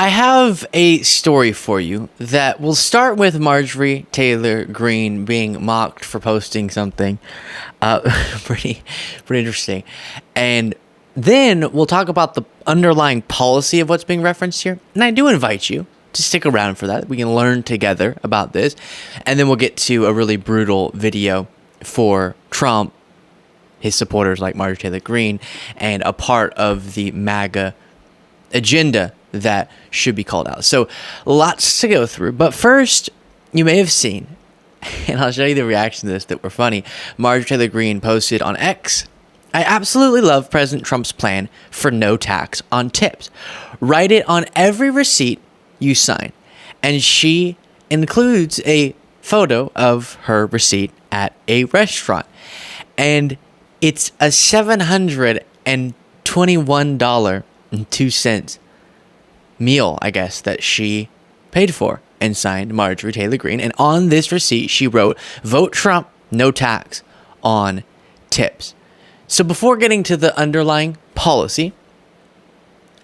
I have a story for you that will start with Marjorie Taylor Greene being mocked for posting something pretty interesting. And then we'll talk about the underlying policy of what's being referenced here. And I do invite you to stick around for that. We can learn together about this. And then we'll get to a really brutal video for Trump, his supporters like Marjorie Taylor Greene, and a part of the MAGA agenda that should be called out. So lots to go through. But first, you may have seen, and I'll show you the reaction to this that were funny. Marjorie Taylor Greene posted on X, "I absolutely love President Trump's plan for no tax on tips. Write it on every receipt you sign." And she includes a photo of her receipt at a restaurant. And it's a $721.02 meal, I guess, that she paid for and signed Marjorie Taylor Greene. And on this receipt, she wrote, "Vote Trump, no tax on tips." So before getting to the underlying policy,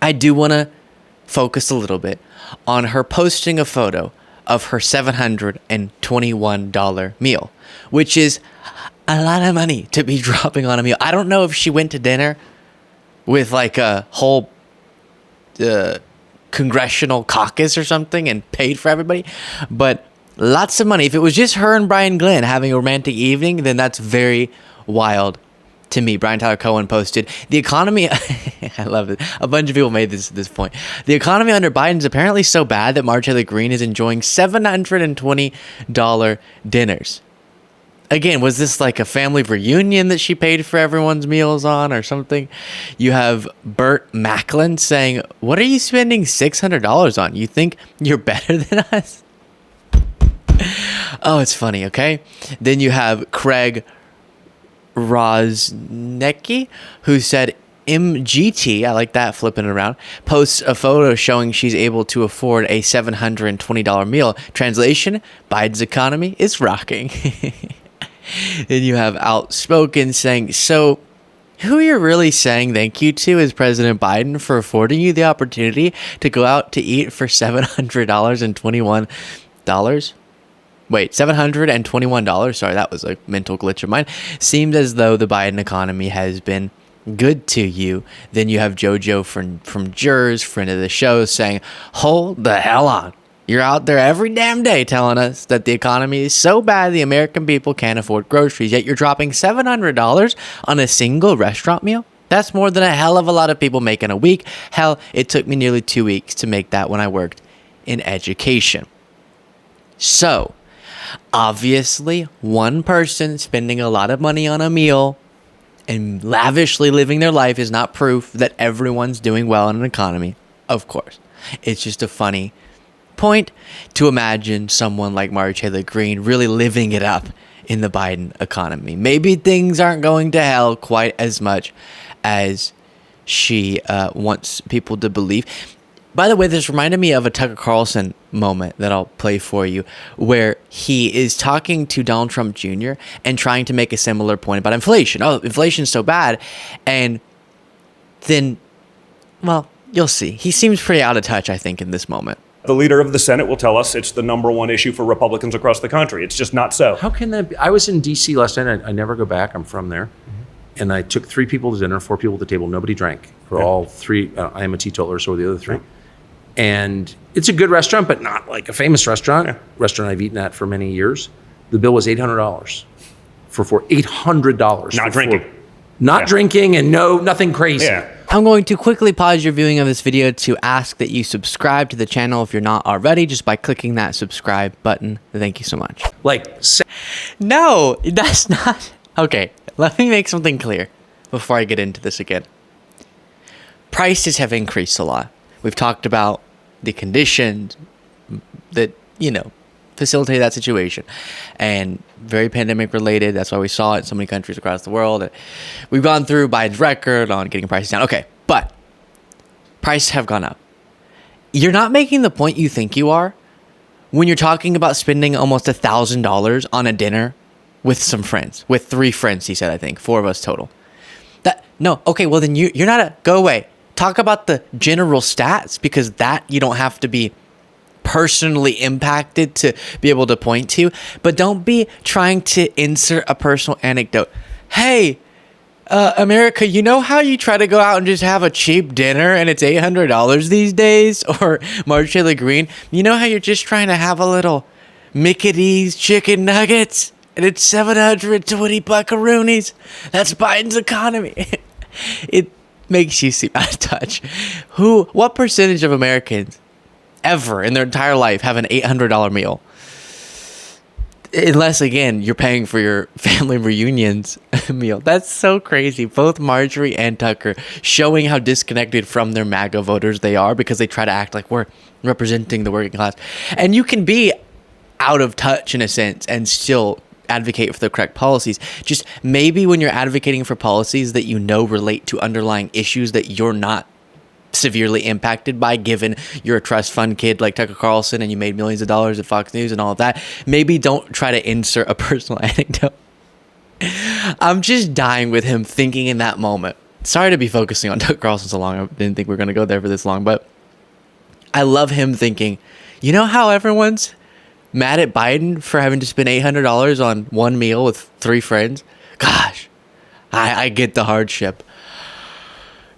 I do want to focus a little bit on her posting a photo of her $721 meal, which is a lot of money to be dropping on a meal. I don't know if she went to dinner with like a whole congressional caucus or something and paid for everybody, but lots of money. If it was just her and Brian Glenn having a romantic evening, then that's very wild to me. Brian Tyler Cohen posted, "The economy," I love it. A bunch of people made this at this point. "The economy under Biden is apparently so bad that Marjorie Taylor Greene is enjoying $720 dinners." Again, was this like a family reunion that she paid for everyone's meals on or something? You have Burt Macklin saying, "What are you spending $600 on? You think you're better than us?" Oh, it's funny, okay? Then you have Craig Rosnecki, who said, "MGT," I like that, flipping it around, posts a photo showing she's able to afford a $720 meal. Translation, Biden's economy is rocking. Then you have Outspoken saying, "So who you're really saying thank you to is President Biden for affording you the opportunity to go out to eat for $721. Wait, $721. Sorry, that was a mental glitch of mine. Seems as though the Biden economy has been good to you." Then you have JoJo from Jurors, friend of the show, saying, "Hold the hell on. You're out there every damn day telling us that the economy is so bad the American people can't afford groceries, yet you're dropping $700 on a single restaurant meal? That's more than a hell of a lot of people make in a week. Hell, it took me nearly 2 weeks to make that when I worked in education." So, obviously, one person spending a lot of money on a meal and lavishly living their life is not proof that everyone's doing well in an economy. Of course. It's just a funny point to imagine someone like Marjorie Taylor Greene really living it up in the Biden economy. Maybe things aren't going to hell quite as much as she wants people to believe. By the way, this reminded me of a Tucker Carlson moment that I'll play for you, where he is talking to Donald Trump Jr. and trying to make a similar point about inflation. Oh, inflation's so bad. And then, well, you'll see. He seems pretty out of touch, I think, in this moment. The leader of the Senate will tell us it's the number one issue for Republicans across the country. It's just not so. How can that be? I was in D.C. last night. I never go back. I'm from there. Mm-hmm. And I took 3 people to dinner, 4 people at the table. Nobody drank. For all 3, I am a teetotaler, so are the other 3. And it's a good restaurant, but not like a famous restaurant. Restaurant I've eaten at for many years. The bill was $800 for 4. $800. Not drinking. Not drinking and nothing crazy. Yeah. I'm going to quickly pause your viewing of this video to ask that you subscribe to the channel if you're not already, just by clicking that subscribe button. Thank you so much. No, that's not. Okay, let me make something clear before I get into this again. Prices have increased a lot. We've talked about the conditions that, facilitate that situation, and very pandemic related. That's why we saw it in so many countries across the world. We've gone through Biden's record on getting prices down. Okay, but prices have gone up. You're not making the point you think you are when you're talking about spending almost $1,000 on a dinner with some friends, with 3 friends. He said, I think 4 of us total. Okay, well then you're not go away. talk about the general stats, because that you don't have to be personally impacted to be able to point to, but don't be trying to insert a personal anecdote. Hey, America, you know how you try to go out and just have a cheap dinner and it's $800 these days? Or Marjorie Taylor Greene, you know how you're just trying to have a little Mickey D's chicken nuggets and it's 720 buckaroonies? That's Biden's economy. It makes you seem out of touch. What percentage of Americans ever in their entire life have an $800 meal? Unless, again, you're paying for your family reunions meal. That's so crazy. Both Marjorie and Tucker showing how disconnected from their MAGA voters they are, because they try to act like we're representing the working class. And you can be out of touch in a sense and still advocate for the correct policies. Just maybe when you're advocating for policies that you know relate to underlying issues that you're not severely impacted by, given you're a trust fund kid like Tucker Carlson and you made millions of dollars at Fox News and all of that, maybe don't try to insert a personal anecdote. I'm just dying with him thinking in that moment. Sorry to be focusing on Tucker Carlson so long. I didn't think we were going to go there for this long, but I love him thinking, you know how everyone's mad at Biden for having to spend $800 on one meal with 3 friends? Gosh, I get the hardship.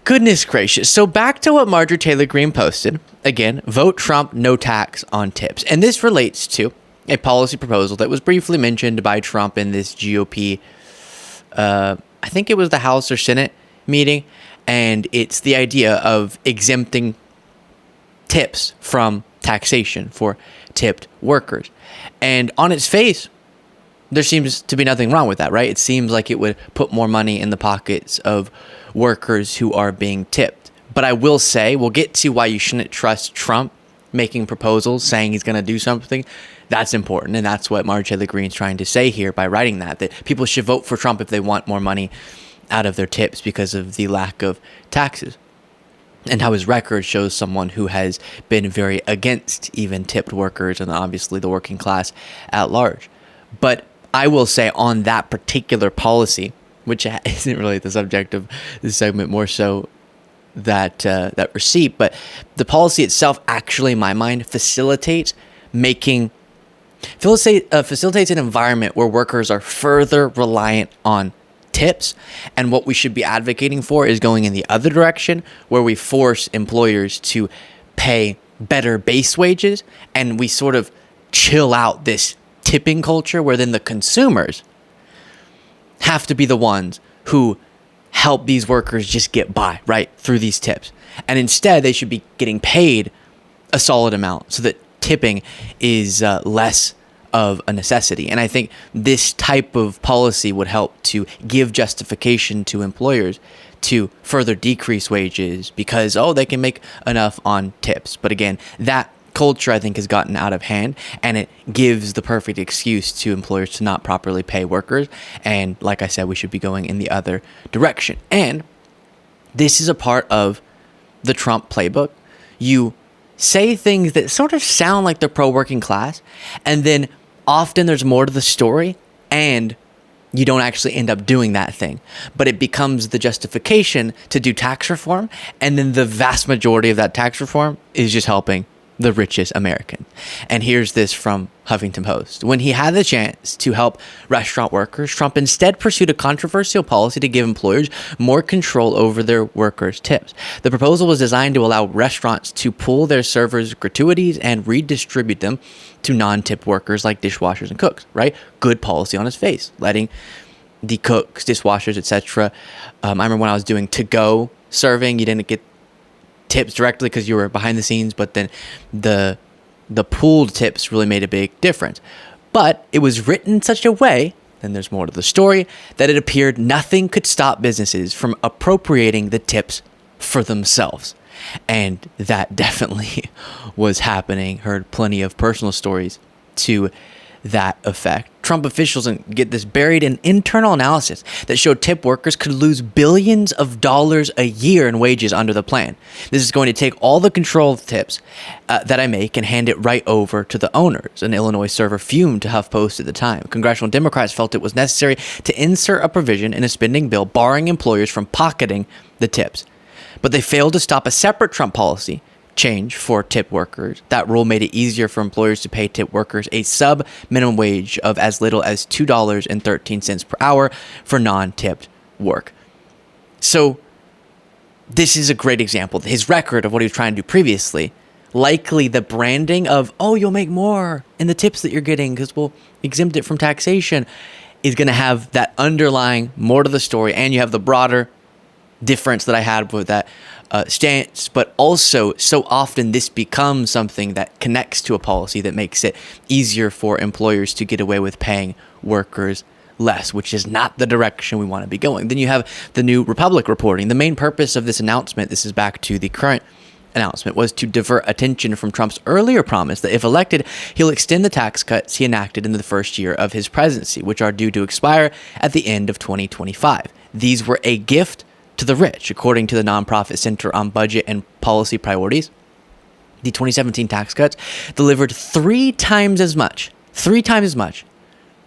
Goodness gracious. So back to what Marjorie Taylor Greene posted. Again, vote Trump, no tax on tips. And this relates to a policy proposal that was briefly mentioned by Trump in this GOP, I think it was the House or Senate meeting. And it's the idea of exempting tips from taxation for tipped workers. And on its face, there seems to be nothing wrong with that, right? It seems like it would put more money in the pockets of workers who are being tipped. But I will say, we'll get to why you shouldn't trust Trump making proposals, saying he's going to do something. That's important. And that's what Marjorie Taylor Greene's trying to say here by writing that people should vote for Trump if they want more money out of their tips because of the lack of taxes. And how his record shows someone who has been very against even tipped workers and obviously the working class at large. But I will say on that particular policy, which isn't really the subject of this segment, more so that receipt, but the policy itself actually, in my mind, facilitates an environment where workers are further reliant on tips. And what we should be advocating for is going in the other direction, where we force employers to pay better base wages and we sort of chill out this tipping culture where then the consumers have to be the ones who help these workers just get by, right, through these tips. And instead, they should be getting paid a solid amount so that tipping is less of a necessity. And I think this type of policy would help to give justification to employers to further decrease wages because, they can make enough on tips. But again, that culture, I think, has gotten out of hand, and it gives the perfect excuse to employers to not properly pay workers. And like I said, we should be going in the other direction. And this is a part of the Trump playbook. You say things that sort of sound like they're pro-working class, and then often there's more to the story, and you don't actually end up doing that thing. But it becomes the justification to do tax reform, and then the vast majority of that tax reform is just helping the richest American. And here's this from Huffington Post. When he had the chance to help restaurant workers, Trump instead pursued a controversial policy to give employers more control over their workers' tips. The proposal was designed to allow restaurants to pool their servers' gratuities and redistribute them to non-tip workers like dishwashers and cooks, right? Good policy on its face, letting the cooks, dishwashers, etc. I remember when I was doing to-go serving, you didn't get tips directly because you were behind the scenes, but then the pooled tips really made a big difference. But it was written in such a way, and there's more to the story, that it appeared nothing could stop businesses from appropriating the tips for themselves. And that definitely was happening. Heard plenty of personal stories to that effect. Trump officials get this buried in internal analysis that showed tip workers could lose billions of dollars a year in wages under the plan. This is going to take all the control of tips that I make and hand it right over to the owners. An Illinois server fumed to HuffPost at the time. Congressional Democrats felt it was necessary to insert a provision in a spending bill barring employers from pocketing the tips. But they failed to stop a separate Trump policy change for tip workers. That rule made it easier for employers to pay tip workers a sub minimum wage of as little as $2.13 per hour for non-tipped work. So this is a great example. His record of what he was trying to do previously, likely the branding of, oh, you'll make more in the tips that you're getting because we'll exempt it from taxation, is going to have that underlying more to the story. And you have the broader difference that I had with that stance, but also so often this becomes something that connects to a policy that makes it easier for employers to get away with paying workers less, which is not the direction we want to be going. Then you have the New Republic reporting. The main purpose of this announcement, this is back to the current announcement, was to divert attention from Trump's earlier promise that if elected, he'll extend the tax cuts he enacted in the first year of his presidency, which are due to expire at the end of 2025. These were a gift to the rich, according to the nonprofit Center on Budget and Policy Priorities. The 2017 tax cuts delivered three times as much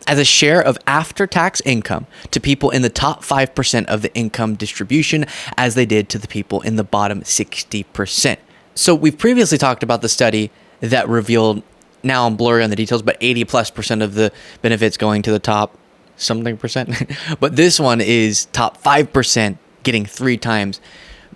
as a share of after-tax income to people in the top 5% of the income distribution as they did to the people in the bottom 60%. So we've previously talked about the study that revealed, now I'm blurry on the details, but 80+% of the benefits going to the top something percent. But this one is top 5% getting three times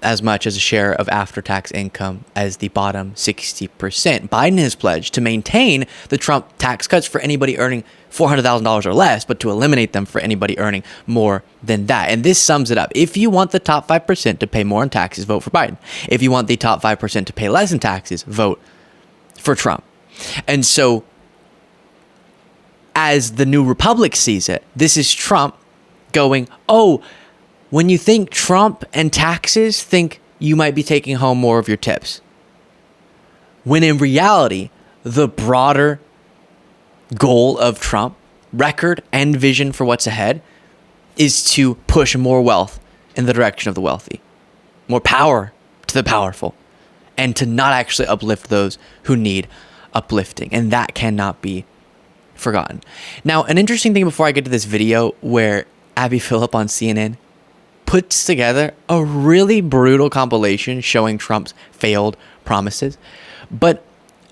as much as a share of after-tax income as the bottom 60%. Biden has pledged to maintain the Trump tax cuts for anybody earning $400,000 or less, but to eliminate them for anybody earning more than that. And this sums it up. If you want the top 5% to pay more in taxes, vote for Biden. If you want the top 5% to pay less in taxes, vote for Trump. And so, as the New Republic sees it, this is Trump going, oh, when you think Trump and taxes, think you might be taking home more of your tips. When in reality, the broader goal of Trump, record and vision for what's ahead, is to push more wealth in the direction of the wealthy, more power to the powerful, and to not actually uplift those who need uplifting. And that cannot be forgotten. Now, an interesting thing before I get to this video where Abby Phillip on CNN puts together a really brutal compilation showing Trump's failed promises, but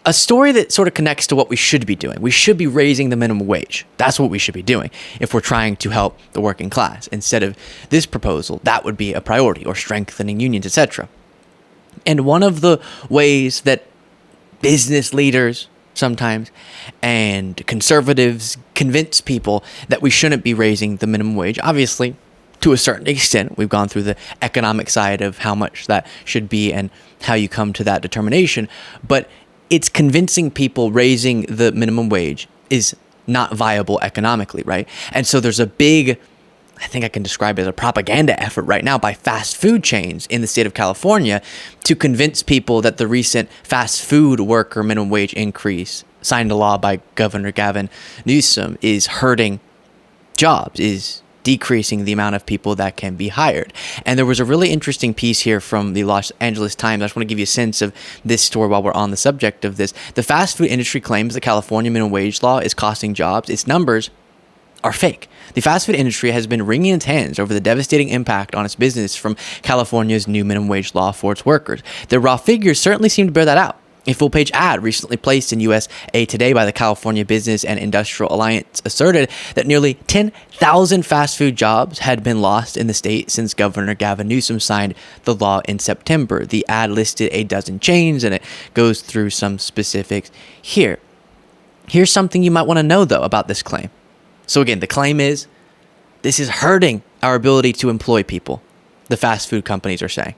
a story that sort of connects to what we should be doing. We should be raising the minimum wage. That's what we should be doing if we're trying to help the working class. Instead of this proposal, that would be a priority, or strengthening unions, etc. And one of the ways that business leaders sometimes and conservatives convince people that we shouldn't be raising the minimum wage, obviously, to a certain extent, we've gone through the economic side of how much that should be and how you come to that determination. But it's convincing people raising the minimum wage is not viable economically, right? And so there's a big, I think I can describe it as a propaganda effort right now by fast food chains in the state of California to convince people that the recent fast food worker minimum wage increase signed into law by Governor Gavin Newsom is hurting jobs, is decreasing the amount of people that can be hired. And there was a really interesting piece here from the Los Angeles Times. I just want to give you a sense of this story while we're on the subject of this. The fast food industry claims the California minimum wage law is costing jobs. Its numbers are fake. The fast food industry has been wringing its hands over the devastating impact on its business from California's new minimum wage law for its workers. The raw figures certainly seem to bear that out. A full-page ad recently placed in USA Today by the California Business and Industrial Alliance asserted that nearly 10,000 fast food jobs had been lost in the state since Governor Gavin Newsom signed the law in September. The ad listed a dozen chains, and it goes through some specifics here. Here's something you might want to know, though, about this claim. So again, the claim is this is hurting our ability to employ people, the fast food companies are saying.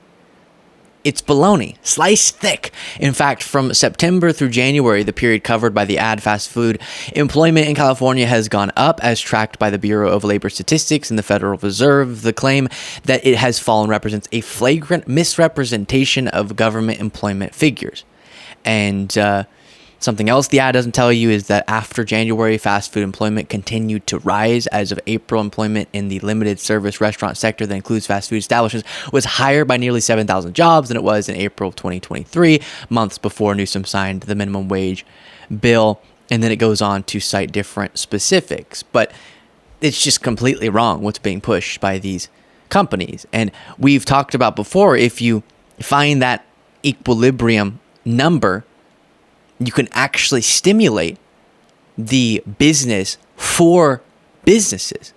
It's baloney, sliced thick. In fact, from September through January, the period covered by the ad, fast food employment in California has gone up as tracked by the Bureau of Labor Statistics and the Federal Reserve. The claim that it has fallen represents a flagrant misrepresentation of government employment figures. And something else the ad doesn't tell you is that after January, fast food employment continued to rise. As of April, employment in the limited service restaurant sector that includes fast food establishments was higher by nearly 7,000 jobs than it was in April of 2023, months before Newsom signed the minimum wage bill. And then it goes on to cite different specifics. But it's just completely wrong what's being pushed by these companies. And we've talked about before, if you find that equilibrium number, you can actually stimulate the business for businesses,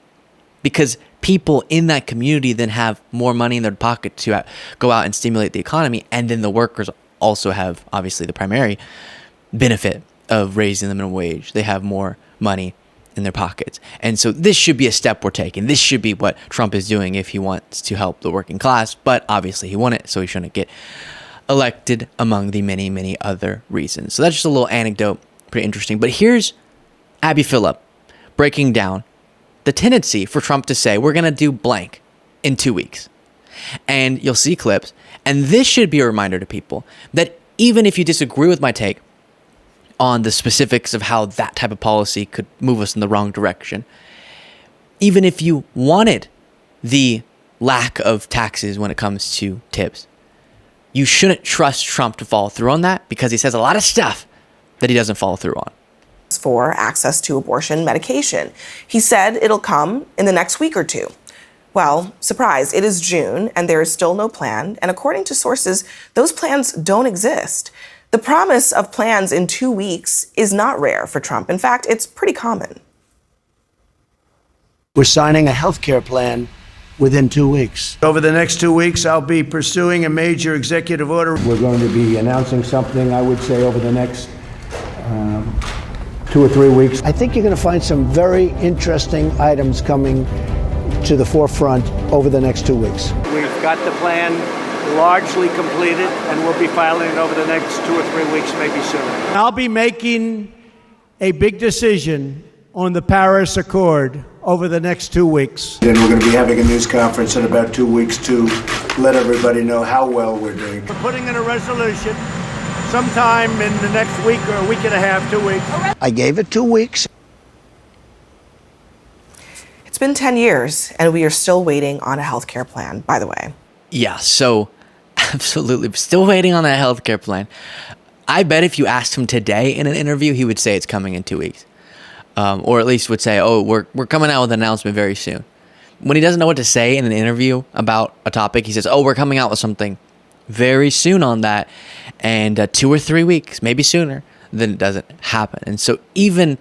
because people in that community then have more money in their pocket to go out and stimulate the economy. And then the workers also have, obviously, the primary benefit of raising the minimum wage. They have more money in their pockets. And so this should be a step we're taking. This should be what Trump is doing if he wants to help the working class. But obviously he won it, so he shouldn't get elected, among the many, many other reasons. So that's just a little anecdote. Pretty interesting. But here's Abby Phillip breaking down the tendency for Trump to say, we're going to do blank in 2 weeks. And you'll see clips. And this should be a reminder to people that even if you disagree with my take on the specifics of how that type of policy could move us in the wrong direction, even if you wanted the lack of taxes when it comes to tips, you shouldn't trust Trump to follow through on that, because he says a lot of stuff that he doesn't follow through on. For access to abortion medication. He said it'll come in the next week or two. Well, surprise, it is June and there is still no plan. And according to sources, those plans don't exist. The promise of plans in 2 weeks is not rare for Trump. In fact, it's pretty common. We're signing a health care plan within 2 weeks. Over the next 2 weeks, I'll be pursuing a major executive order. We're going to be announcing something, I would say, over the next 2 or 3 weeks. I think you're going to find some very interesting items coming to the forefront over the next 2 weeks. We've got the plan largely completed, and we'll be filing it over the next 2 or 3 weeks, maybe sooner. I'll be making a big decision on the Paris Accord over the next 2 weeks. Then we're going to be having a news conference in about 2 weeks to let everybody know how well we're doing. We're putting in a resolution sometime in the next week or a week and a half, 2 weeks. I gave it 2 weeks. It's been 10 years and we are still waiting on a health care plan, by the way. Yeah, so absolutely. Still waiting on that healthcare plan. I bet if you asked him today in an interview, he would say it's coming in 2 weeks. Or at least would say, oh, we're coming out with an announcement very soon. When he doesn't know what to say in an interview about a topic, he says, oh, we're coming out with something very soon on that. And 2 or 3 weeks, maybe sooner, then it doesn't happen. And so even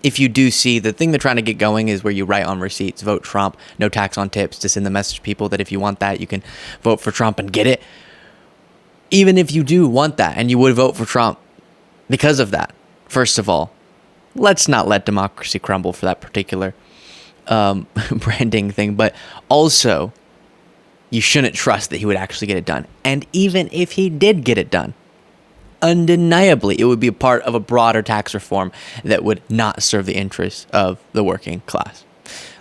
if you do see, the thing they're trying to get going is where you write on receipts, vote Trump, no tax on tips, to send the message to people that if you want that, you can vote for Trump and get it. Even if you do want that and you would vote for Trump because of that, first of all, let's not let democracy crumble for that particular branding thing. But also, you shouldn't trust that he would actually get it done. And even if he did get it done, undeniably, it would be a part of a broader tax reform that would not serve the interests of the working class.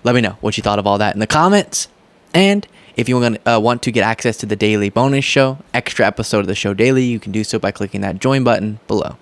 Let me know what you thought of all that in the comments. And if you want to get access to the daily bonus show, extra episode of the show daily, you can do so by clicking that join button below.